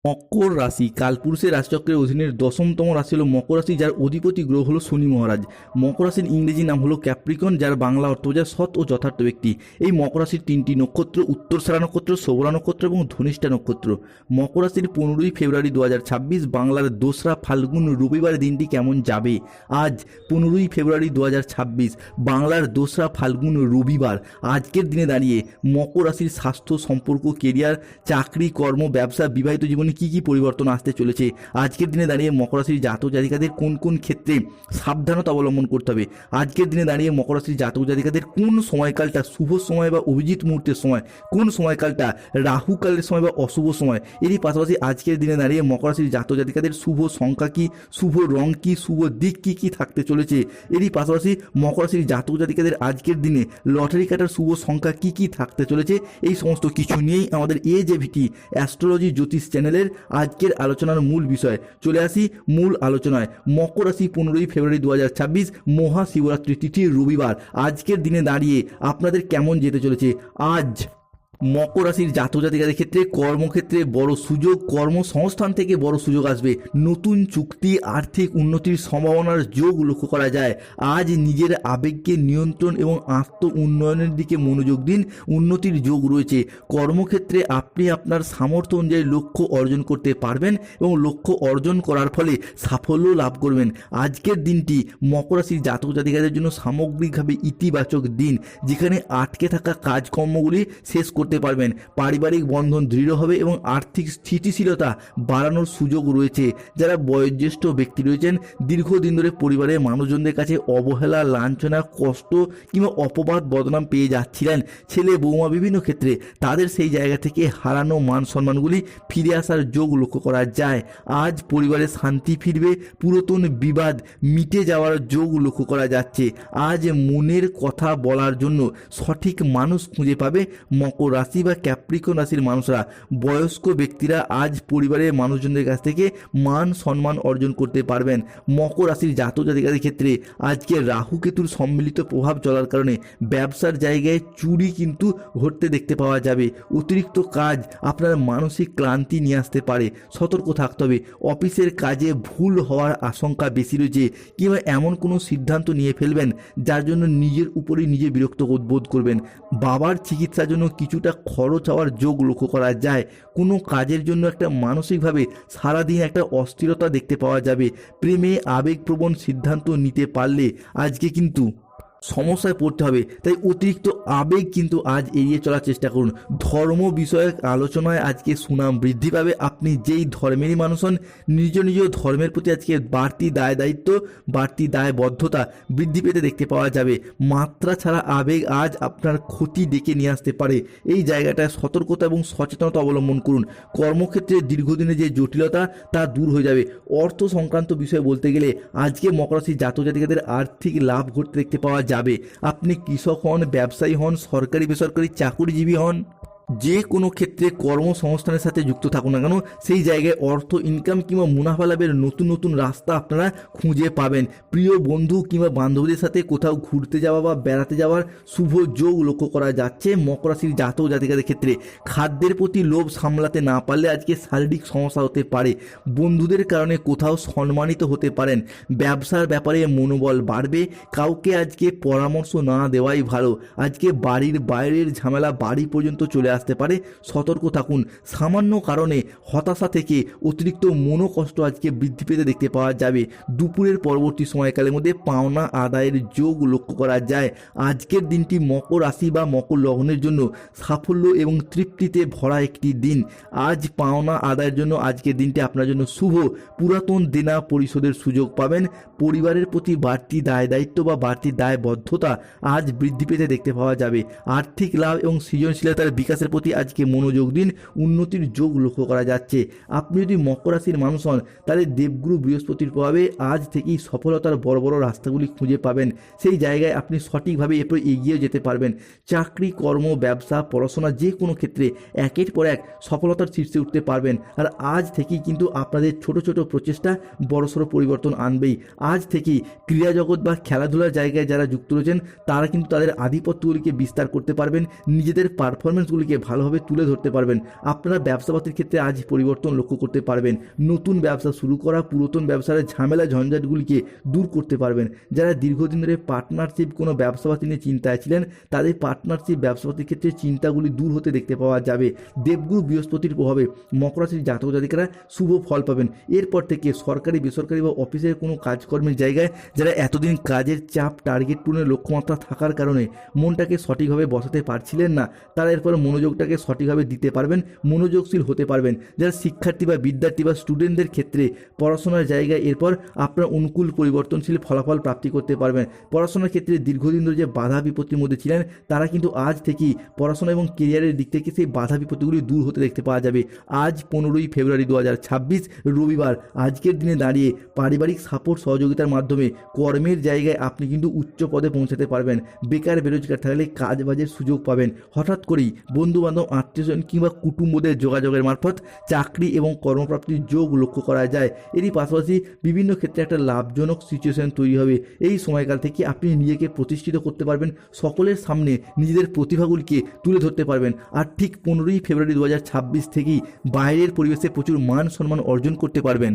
মকর রাশি কালপুরুষের রাশিচক্রের অধীনের 10তম রাশি হলো মকর রাশি, যার অধিপতি গ্রহ হলো শনি মহারাজ। মকর রাশির ইংরেজি নাম হলো ক্যাপ্রিকন, যার বাংলা অর্থ বোঝায় সৎ ও যথার্থ ব্যক্তি। এই মকর রাশির 3টি নক্ষত্র উত্তরসারা নক্ষত্র, শ্রবণা নক্ষত্র এবং ধনিষ্ঠা নক্ষত্র। মকর রাশির 15ই ফেব্রুয়ারি 2026 বাংলার 2রা ফাল্গুন রবিবার দিনটি কেমন যাবে? আজ 15ই ফেব্রুয়ারি 2026 বাংলার 2রা ফাল্গুন রবিবার। আজকের দিনে দাঁড়িয়ে মকর রাশির স্বাস্থ্য, সম্পর্ক, কেরিয়ার, চাকরি, কর্ম, ব্যবসা, বিবাহিত জীবনে কি কি পরিবর্তন আসতে চলেছে? আজকের দিনে দাঁড়িয়ে মকর রাশির জাতক জাতিকাদের কোন কোন ক্ষেত্রে সাবধানতা অবলম্বন করতে হবে? আজকের দিনে দাঁড়িয়ে মকর রাশির জাতক জাতিকাদের কোন সময়কালটা শুভ সময় বা অভিজিৎ মুহূর্তের সময়, কোন সময়কালটা রাহুকালের সময় বা অশুভ সময়? এরই পাশাপাশি আজকের দিনে দাঁড়িয়ে মকর রাশির জাতক জাতিকাদের শুভ সংখ্যা কি, শুভ রং কি, শুভ দিক কি কি থাকতে চলেছে? এরই পাশাপাশি মকর রাশির জাতক জাতিকাদের আজকের দিনে লটারি কাটার শুভ সংখ্যা কি কি থাকতে চলেছে? এই সমস্ত কিছু নিয়েই আমাদের AJVT অ্যাস্ট্রোলজি জ্যোতিষ চ্যানেলের আজকের আলোচনার মূল বিষয়। চলে আসি মূল আলোচনায়। মকর রাশি 15ই ফেব্রুয়ারি 2026 মহাশিবরাত্রি তিথি রবিবার। আজকের দিনে দাঁড়িয়ে আপনাদের কেমন যেতে চলেছে? আজ মকর রাশির জাতক জাতিকাদের ক্ষেত্রে কর্মক্ষেত্রে বড় সুযোগ, কর্মসংস্থান থেকে বড় সুযোগ আসবে, নতুন চুক্তি, আর্থিক উন্নতির সম্ভাবনার যোগ লক্ষ্য করা যায়। আজ নিজের আবেগকে নিয়ন্ত্রণ এবং আত্ম উন্নয়নের দিকে মনোযোগ দিন, উন্নতির যোগ রয়েছে। কর্মক্ষেত্রে আপনি আপনার সামর্থ্য অনুযায়ী লক্ষ্য অর্জন করতে পারবেন এবং লক্ষ্য অর্জন করার ফলে সাফল্য লাভ করবেন। আজকের দিনটি মকর রাশির জাতক জাতিকাদের জন্য সামগ্রিকভাবে ইতিবাচক দিন, যেখানে আটকে থাকা কাজকর্মগুলি শেষ করতে পারবেন। পারিবারিক বন্ধন দৃঢ় হবে এবং আর্থিক স্থিতিশীলতা বাড়ানোর সুযোগ রয়েছে। যারা বয়োজ্যেষ্ঠ ব্যক্তি রয়েছেন, দীর্ঘদিন ধরে পরিবারের মানুষজনদের কাছে অবহেলা, লাঞ্ছনা, কষ্ট কিংবা অপবাদ বদনাম পেয়ে যাচ্ছিলেন, ছেলে বৌমা বিভিন্ন ক্ষেত্রে, তাদের সেই জায়গা থেকে হারানো মান সম্মানগুলি ফিরে আসার যোগ লক্ষ্য করা যায়। আজ পরিবারে শান্তি ফিরবে, পুরাতন বিবাদ মিটে যাওয়ার যোগ লক্ষ্য করা যাচ্ছে। আজ মনের কথা বলার জন্য সঠিক মানুষ খুঁজে পাবে মকর রাশি বা ক্যাপ্রিকন রাশির মানুষরা। বয়স্ক ব্যক্তিরা আজ পরিবারের মানুষজনদের কাছ থেকে মান সম্মান অর্জন করতে পারবেন। মকর রাশির জাতক জাতিকাদের ক্ষেত্রে আজকে রাহু কেতুর সম্মিলিত প্রভাব চলার কারণে ব্যবসার জায়গায় চুরি কিন্তু ঘটতে দেখতে পাওয়া যাবে। অতিরিক্ত কাজ আপনার মানসিক ক্লান্তি নিয়ে আসতে পারে, সতর্ক থাকতে হবে। অফিসের কাজে ভুল হওয়ার আশঙ্কা বেশি রয়েছে, কিংবা এমন কোনো সিদ্ধান্ত নিয়ে ফেলবেন যার জন্য নিজের উপরেই নিজে বিরক্ত বোধ করবেন। বাবার চিকিৎসার জন্য কিছুটা খরচ হওয়ার যোগ লক্ষ্য করা যায়। কোনো কাজের জন্য একটা মানসিকভাবে সারাদিন একটা অস্থিরতা দেখতে পাওয়া যাবে। প্রেমে আবেগপ্রবণ সিদ্ধান্ত নিতে পারলে আজকে কিন্তু সমস্যায় পড়তে হবে, তাই অতিরিক্ত আবেগ কিন্তু আজ এড়িয়ে চলার চেষ্টা করুন। ধর্ম বিষয়ক আলোচনায় আজকে সুনাম বৃদ্ধি পাবে। আপনি যেই ধর্মেরই মানুষ হন, নিজ নিজ ধর্মের প্রতি আজকে বাড়তি দায় দায়িত্ব, বাড়তি দায়বদ্ধতা বৃদ্ধি পেতে দেখতে পাওয়া যাবে। মাত্রা ছাড়া আবেগ আজ আপনার ক্ষতি ডেকে নিয়ে আসতে পারে। এই জায়গাটায় সতর্কতা এবং সচেতনতা অবলম্বন করুন। কর্মক্ষেত্রে দীর্ঘদিনের যে জটিলতা তা দূর হয়ে যাবে। অর্থ সংক্রান্ত বিষয় বলতে গেলে আজকে মকর রাশির জাতক জাতিকাদের আর্থিক লাভ ঘটতে দেখতে পাওয়া যাবে। আপনি কৃষক হন, ব্যবসায়ী হন, সরকারি বেসরকারি চাকুরিজীবী হন, যে কোনো ক্ষেত্রে কর্মসংস্থানের সাথে যুক্ত থাকুন না কেন, সেই জায়গায় অর্থ ইনকাম কিংবা মুনাফা লাভের নতুন নতুন রাস্তা আপনারা খুঁজে পাবেন। প্রিয় বন্ধু কিংবা বান্ধবীদের সাথে কোথাও ঘুরতে যাওয়া বা বেড়াতে যাওয়ার শুভ যোগ লক্ষ্য করা যাচ্ছে মকর রাশির জাতক জাতিকাদের ক্ষেত্রে। খাদ্যের প্রতি লোভ সামলাতে না পারলে আজকে শারীরিক সমস্যা হতে পারে। বন্ধুদের কারণে কোথাও সম্মানিত হতে পারেন। ব্যবসার ব্যাপারে মনোবল বাড়বে। কাউকে আজকে পরামর্শ না দেওয়াই ভালো। আজকে বাড়ির বাইরের ঝামেলা বাড়ি পর্যন্ত চলে আসতে পারে, সতর্ক থাকুন। সামান্য কারণে হতাশা থেকে অতিরিক্ত মনোকষ্ট আজকে বৃদ্ধি পেতে দেখতে পাওয়া যাবে। দুপুরের পরবর্তী সময়কালের মধ্যে পাওনা আদায়ের যোগ লক্ষ্য করা যায়। আজকের দিনটি মকর রাশি বা মকর লগ্নের জন্য সাফল্য এবং তৃপ্তিতে ভরা একটি দিন। আজ পাওনা আদায়ের জন্য আজকের দিনটি আপনার জন্য শুভ। পুরাতন দেনা পরিশোধের সুযোগ পাবেন। পরিবারের প্রতি বাড়তি দায় দায়িত্ব বা বাড়তি দায়বদ্ধতা আজ বৃদ্ধি পেতে দেখতে পাওয়া যাবে। আর্থিক লাভ এবং সৃজনশীলতার বিকাশের প্রতি আজকে মনোযোগ দিন। উন্নতির যোগ লক্ষ্য করা যাচ্ছে। আপনি যদি মকর রাশির মানুষ হন, তাহলে দেবগুরু বৃহস্পতির প্রভাবে আজ থেকেই সফলতার বড় বড় রাস্তাগুলি খুঁজে পাবেন। সেই জায়গায় আপনি সঠিকভাবে এরপর এগিয়ে যেতে পারবেন। চাকরি, কর্ম, ব্যবসা, পড়াশোনা যে কোনো ক্ষেত্রে একের পর এক সফলতার শীর্ষে উঠতে পারবেন। আর আজ থেকেই কিন্তু আপনাদের ছোট ছোট প্রচেষ্টা বড়সড় পরিবর্তন আনবেই। আজ থেকেই ক্রীড়া জগৎ বা খেলাধুলার জায়গায় যারা যুক্ত রয়েছেন, তারা কিন্তু তাদের আধিপত্যগুলিকে বিস্তার করতে পারবেন, নিজেদের পারফরমেন্সগুলিকে দিকগুলিকে ভালোভাবে তুলে ধরতে পারবেন। আপনারা ব্যবসাপাতির ক্ষেত্রে আজ পরিবর্তন লক্ষ্য করতে পারবেন। নতুন ব্যবসা শুরু করা, পুরাতন ব্যবসার ঝামেলা ঝঞ্ঝাটগুলিকে দূর করতে পারবেন। যারা দীর্ঘদিন ধরে পার্টনারশিপ কোনো ব্যবসাপাতি নিয়ে চিন্তায় ছিলেন, তাদের পার্টনারশিপ ব্যবসাপাতির ক্ষেত্রে চিন্তাগুলি দূর হতে দেখতে পাওয়া যাবে। দেবগুরু বৃহস্পতির প্রভাবে মকর রাশির জাতক জাতিকারা শুভ ফল পাবেন। এরপর থেকে সরকারি, বেসরকারি বা অফিসের কোনো কাজকর্মের জায়গায় যারা এতদিন কাজের চাপ, টার্গেট পূরণের লক্ষ্যমাত্রা থাকার কারণে মনটাকে সঠিকভাবে বসাতে পারছিলেন না, তারা এরপর মনোযোগটাকে সঠিকভাবে দিতে পারবেন, মনোযোগশীল হতে পারবেন। যারা শিক্ষার্থী বা বিদ্যার্থী বা স্টুডেন্টদের ক্ষেত্রে পড়াশোনার জায়গায় এরপর আপনার অনুকূল পরিবর্তনশীল ফলাফল প্রাপ্তি করতে পারবেন। পড়াশোনার ক্ষেত্রে দীর্ঘদিন ধরে যে বাধা বিপত্তির মধ্যে ছিলেন, তারা কিন্তু আজ থেকেই পড়াশোনা এবং কেরিয়ারের দিক থেকে সেই বাধা বিপত্তিগুলি দূর হতে দেখতে পাওয়া যাবে। আজ 15ই ফেব্রুয়ারি 2026 রবিবার, আজকের দিনে দাঁড়িয়ে পারিবারিক সাপোর্ট সহযোগিতার মাধ্যমে কর্মের জায়গায় আপনি কিন্তু উচ্চ পদে পৌঁছাতে পারবেন। বেকার বেরোজগার থাকলে কাজ বাজের সুযোগ পাবেন। হঠাৎ করেই বন্ধুবান্ধব, আত্মীয়স্বজন কিংবা কুটুম্বদের যোগাযোগের মারফত চাকরি এবং কর্মপ্রাপ্তির যোগ লক্ষ্য করা যায়। এরই পাশাপাশি বিভিন্ন ক্ষেত্রে একটা লাভজনক সিচুয়েশন তৈরি হবে। এই সময়কাল থেকে আপনি নিজেকে প্রতিষ্ঠিত করতে পারবেন, সকলের সামনে নিজেদের প্রতিভাগুলিকে তুলে ধরতে পারবেন। আর ঠিক 15ই ফেব্রুয়ারি 2026 থেকেই বাইরের পরিবেশে প্রচুর মান সম্মান অর্জন করতে পারবেন।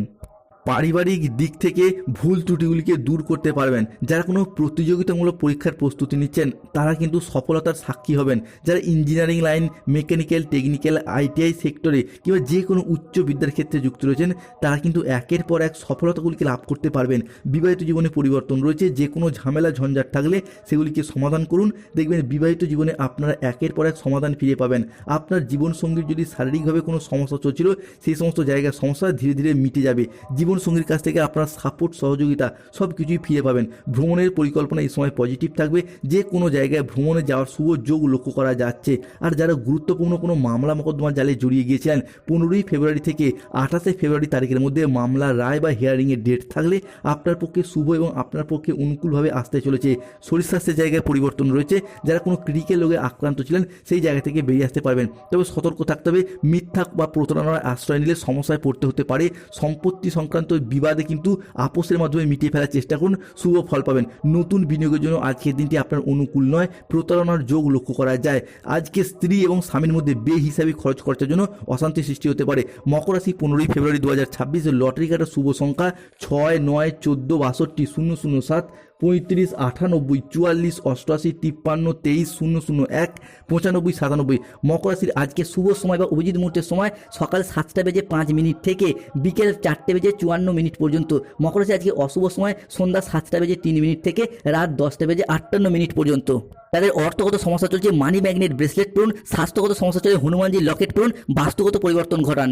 পারিবারিক দিক থেকে ভুল ত্রুটিগুলিকে দূর করতে পারবেন। যারা কোনো প্রতিযোগিতামূলক পরীক্ষার প্রস্তুতি নিচ্ছেন, তারা কিন্তু সফলতার সাক্ষী হবেন। যারা engineering line, mechanical, technical, ITI সেক্টরে কিংবা যে কোনো উচ্চ বিদ্যার ক্ষেত্রে যুক্ত রয়েছেন, তারা কিন্তু একের পর এক সফলতাগুলিকে লাভ করতে পারবেন। বিবাহিত জীবনে পরিবর্তন রয়েছে, যে কোনো ঝামেলা ঝঞ্ঝাট থাকলে সেগুলিকে সমাধান করুন, দেখবেন বিবাহিত জীবনে আপনারা একের পর এক সমাধান ফিরে পাবেন। আপনার জীবনসঙ্গীর যদি শারীরিকভাবে কোনো সমস্যা চলছিল, সেই সমস্ত জায়গার সমস্যা ধীরে ধীরে মিটে যাবে। জীবনসঙ্গীর কাছ থেকে আপনার সাপোর্ট, সহযোগিতা সব কিছুই ফিরে পাবেন। ভ্রমণের পরিকল্পনা এই সময় পজিটিভ থাকবে, যে কোনো জায়গায় ভ্রমণে যাওয়ার শুভ যোগ লক্ষ্য করা যাচ্ছে। আর যারা গুরুত্বপূর্ণ কোনো মামলা মোকদ্দমার জালে জড়িয়ে গিয়েছিলেন, 15ই ফেব্রুয়ারি থেকে 28শে ফেব্রুয়ারি তারিখের মধ্যে মামলা, রায় বা হিয়ারিংয়ের ডেট থাকলে আপনার পক্ষে শুভ এবং আপনার পক্ষে অনুকূলভাবে আসতে চলেছে। শরীর স্বাস্থ্যের জায়গায় পরিবর্তন রয়েছে। যারা কোনো ক্রিটিক্যাল রোগে আক্রান্ত ছিলেন, সেই জায়গা থেকে বেরিয়ে আসতে পারবেন। তবে সতর্ক থাকতে হবে, মিথ্যা বা প্রতারণার আশ্রয় নিলে সমস্যায় পড়তে হতে পারে। সম্পত্তি সংক্রান্ত বিবাদে কিন্তু আপোষের মাধ্যমে মিটিয়ে ফেলার চেষ্টা করুন, শুভ ফল পাবেন। নতুন বিনিয়োগের জন্য আজকের দিনটি আপনার অনুকূল নয়, প্রতারণার যোগ লক্ষ্য করা যায়। আজকে স্ত্রী এবং স্বামীর মধ্যে বেহিসাবি খরচ খরচার জন্য অশান্তি সৃষ্টি হতে পারে। মকর রাশি 15ই ফেব্রুয়ারি 2026 লটারি কাটার শুভ সংখ্যা 6, 9, 14, 62, 007, 35, 98, 44, 88, 53, 23, 001, 95, 97। মকর রাশির আজকে শুভ সময় বা অভিজিৎ মুহূর্তের সময় সকাল 7টা বেজে 5 মিনিট থেকে বিকেল 4টে বেজে 54 মিনিট পর্যন্ত। মকর রাশি আজকে অশুভ সময় সন্ধ্যা 7টা বেজে 3 মিনিট থেকে রাত 10টা বেজে 58 মিনিট পর্যন্ত। তাদের অর্থগত সমস্যা চলছে মানি ম্যাগনেট ব্রেসলেট পড়ুন, স্বাস্থ্যগত সমস্যা চলছে হনুমানজি লকেট পড়ুন, বাস্তুগত পরিবর্তন ঘটান।